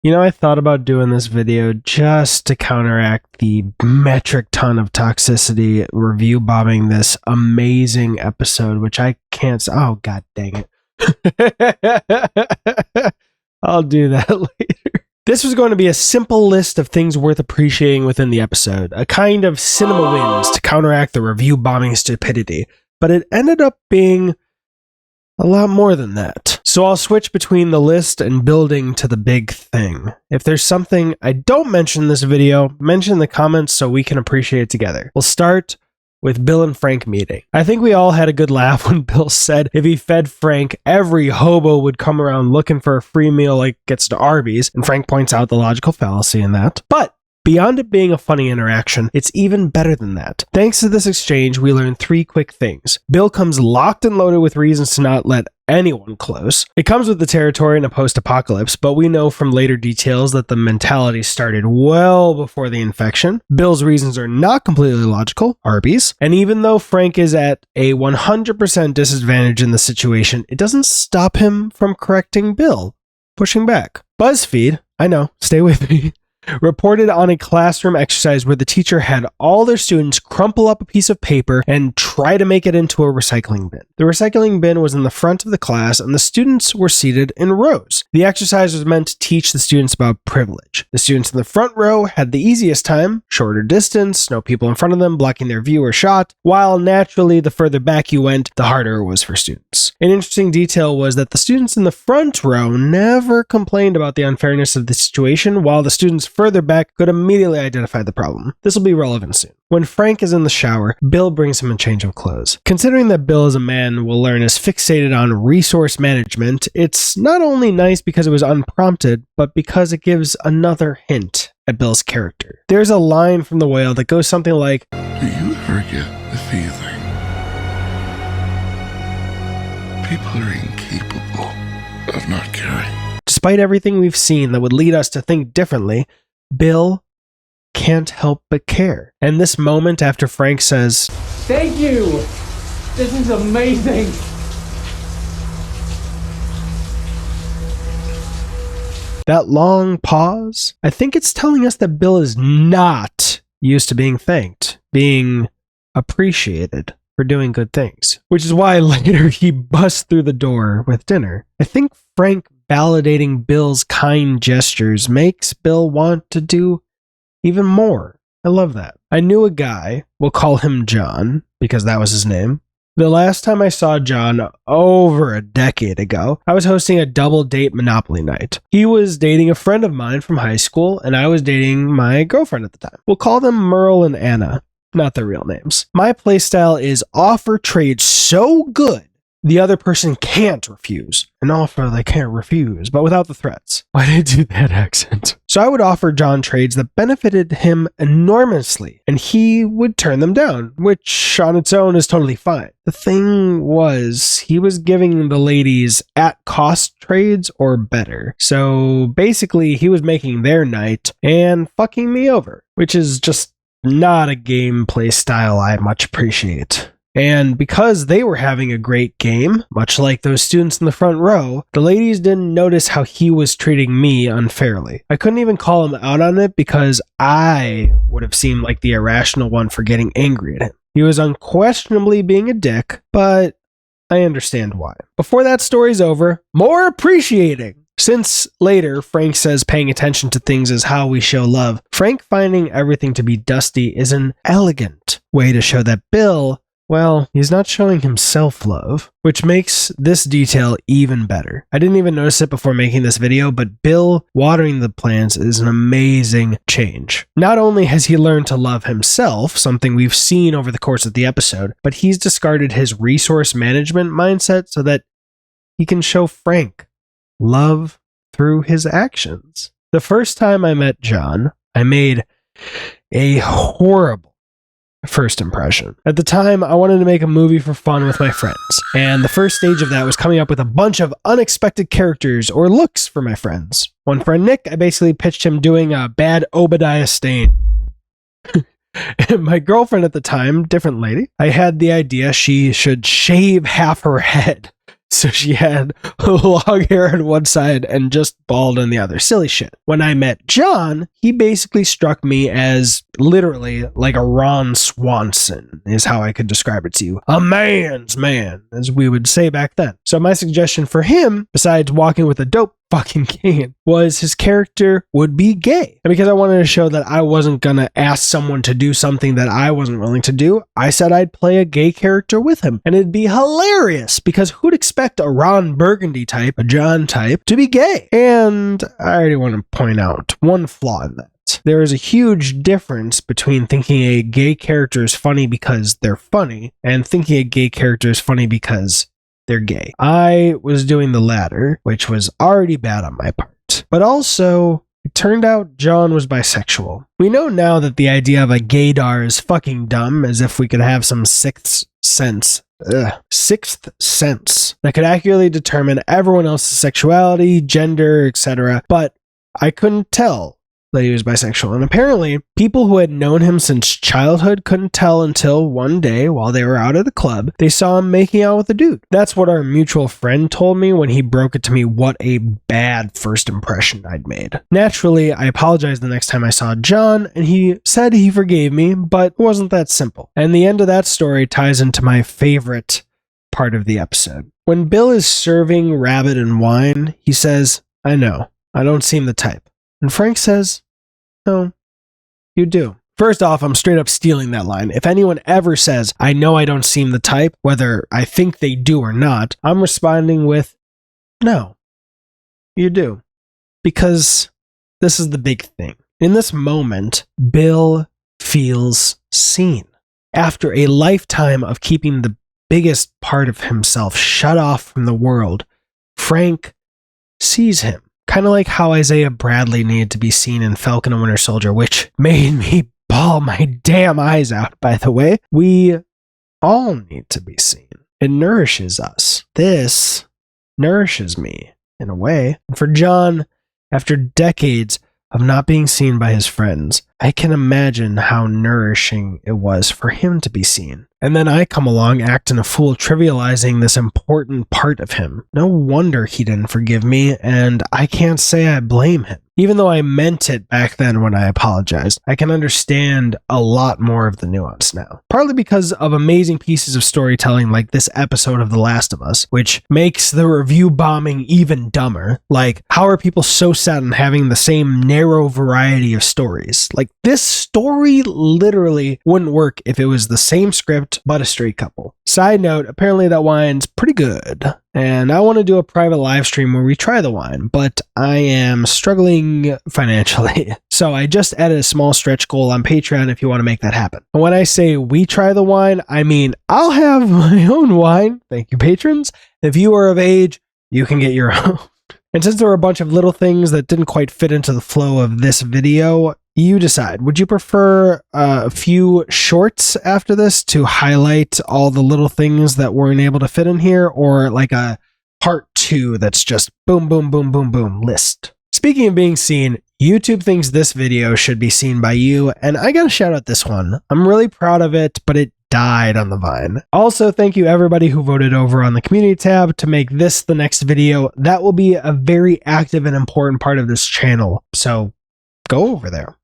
You know, I thought about doing this video just to counteract the metric ton of toxicity review bombing this amazing episode, which I can't. Oh, god dang it. I'll do that later. This was going to be a simple list of things worth appreciating within the episode, a kind of cinema wins to counteract the review bombing stupidity, but it ended up being a lot more than that. So I'll switch between the list and building to the big thing. If there's something I don't mention in this video, mention in the comments so we can appreciate it together. We'll start with Bill and Frank meeting. I think we all had a good laugh when Bill said if he fed Frank, every hobo would come around looking for a free meal like gets to Arby's, and Frank points out the logical fallacy in that. But beyond it being a funny interaction, it's even better than that. Thanks to this exchange, we learn 3 quick things. Bill comes locked and loaded with reasons to not let anyone close. It comes with the territory in a post-apocalypse, but we know from later details that the mentality started well before the infection. Bill's reasons are not completely logical, Arby's, and even though Frank is at a 100% disadvantage in the situation, it doesn't stop him from correcting Bill, pushing back. BuzzFeed, I know, stay with me, reported on a classroom exercise where the teacher had all their students crumple up a piece of paper and try to make it into a recycling bin. The recycling bin was in the front of the class and the students were seated in rows. The exercise was meant to teach the students about privilege. The students in the front row had the easiest time, shorter distance, no people in front of them blocking their view or shot, while naturally the further back you went, the harder it was for students. An interesting detail was that the students in the front row never complained about the unfairness of the situation, while the students further back could immediately identify the problem. This will be relevant soon. When Frank is in the shower, Bill brings him a change of clothes. Considering that Bill as a man we'll learn is fixated on resource management, it's not only nice because it was unprompted, but because it gives another hint at Bill's character. There's a line from The Whale that goes something like, "Do you ever get the feeling people are incapable of not caring?" Despite everything we've seen that would lead us to think differently, Bill can't help but care. And this moment after Frank says, "Thank you! This is amazing!" that long pause, I think it's telling us that Bill is not used to being thanked, being appreciated for doing good things. Which is why later he busts through the door with dinner. I think Frank validating Bill's kind gestures makes Bill want to do even more. I love that. I knew a guy, we'll call him John, because that was his name. The last time I saw John, over a decade ago, I was hosting a double date Monopoly night. He was dating a friend of mine from high school, and I was dating my girlfriend at the time. We'll call them Merle and Anna, not their real names. My playstyle is offer trade so good the other person can't refuse. An offer they can't refuse, but without the threats. Why did I do that accent? So I would offer John trades that benefited him enormously, and he would turn them down, which on its own is totally fine. The thing was, he was giving the ladies at-cost trades or better. So basically, he was making their night and fucking me over, which is just not a gameplay style I much appreciate. And because they were having a great game, much like those students in the front row, the ladies didn't notice how he was treating me unfairly. I couldn't even call him out on it because I would have seemed like the irrational one for getting angry at him. He was unquestionably being a dick, but I understand why. Before that story's over, more appreciating. Since later, Frank says paying attention to things is how we show love, Frank finding everything to be dusty is an elegant way to show that Bill, well, he's not showing himself love, which makes this detail even better. I didn't even notice it before making this video, but Bill watering the plants is an amazing change. Not only has he learned to love himself, something we've seen over the course of the episode, but he's discarded his resource management mindset so that he can show Frank love through his actions. The first time I met John, I made a horrible first impression. At the time, I wanted to make a movie for fun with my friends, and the first stage of that was coming up with a bunch of unexpected characters or looks for my friends. One friend, Nick, I basically pitched him doing a bad Obadiah Stane. My girlfriend at the time, different lady, I had the idea she should shave half her head So she had long hair on one side and just bald on the other. Silly shit. When I met John, he basically struck me as literally like a Ron Swanson, is how I could describe it to you. A man's man, as we would say back then. So my suggestion for him, besides walking with a dope fucking cane, was his character would be gay. And because I wanted to show that I wasn't gonna ask someone to do something that I wasn't willing to do, I said I'd play a gay character with him. And it'd be hilarious, because who'd expect a Ron Burgundy type, a John type, to be gay? And I already want to point out one flaw in that. There is a huge difference between thinking a gay character is funny because they're funny and thinking a gay character is funny because they're gay. I was doing the latter, which was already bad on my part. But also, it turned out John was bisexual. We know now that the idea of a gaydar is fucking dumb, as if we could have some sixth sense that could accurately determine everyone else's sexuality, gender, etc. But I couldn't tell that he was bisexual. And apparently, people who had known him since childhood couldn't tell until one day, while they were out at a club, they saw him making out with a dude. That's what our mutual friend told me when he broke it to me what a bad first impression I'd made. Naturally, I apologized the next time I saw John, and he said he forgave me, but it wasn't that simple. And the end of that story ties into my favorite part of the episode. When Bill is serving rabbit and wine, he says, "I know, I don't seem the type." And Frank says, "No, you do." First off, I'm straight up stealing that line. If anyone ever says, "I know I don't seem the type," whether I think they do or not, I'm responding with, "No, you do." Because this is the big thing. In this moment, Bill feels seen. After a lifetime of keeping the biggest part of himself shut off from the world, Frank sees him. Kind of like how Isaiah Bradley needed to be seen in Falcon and Winter Soldier, which made me bawl my damn eyes out, by the way. We all need to be seen. It nourishes us. This nourishes me, in a way. And for John, after decades of not being seen by his friends, I can imagine how nourishing it was for him to be seen. And then I come along acting a fool, trivializing this important part of him. No wonder he didn't forgive me, and I can't say I blame him. Even though I meant it back then when I apologized, I can understand a lot more of the nuance now. Partly because of amazing pieces of storytelling like this episode of The Last of Us, which makes the review bombing even dumber. Like, how are people so set on having the same narrow variety of stories? Like, this story literally wouldn't work if it was the same script but a straight couple. Side note, apparently that wine's pretty good. And I want to do a private live stream where we try the wine, but I am struggling financially. So I just added a small stretch goal on Patreon if you want to make that happen. And when I say we try the wine, I mean I'll have my own wine. Thank you, patrons. If you are of age, you can get your own. And since there were a bunch of little things that didn't quite fit into the flow of this video, you decide. Would you prefer a few shorts after this to highlight all the little things that weren't able to fit in here, or like a part 2 that's just boom, boom, boom, boom, boom list? Speaking of being seen, YouTube thinks this video should be seen by you, and I gotta shout out this one. I'm really proud of it, but it died on the vine. Also, thank you everybody who voted over on the community tab to make this the next video. That will be a very active and important part of this channel, so go over there.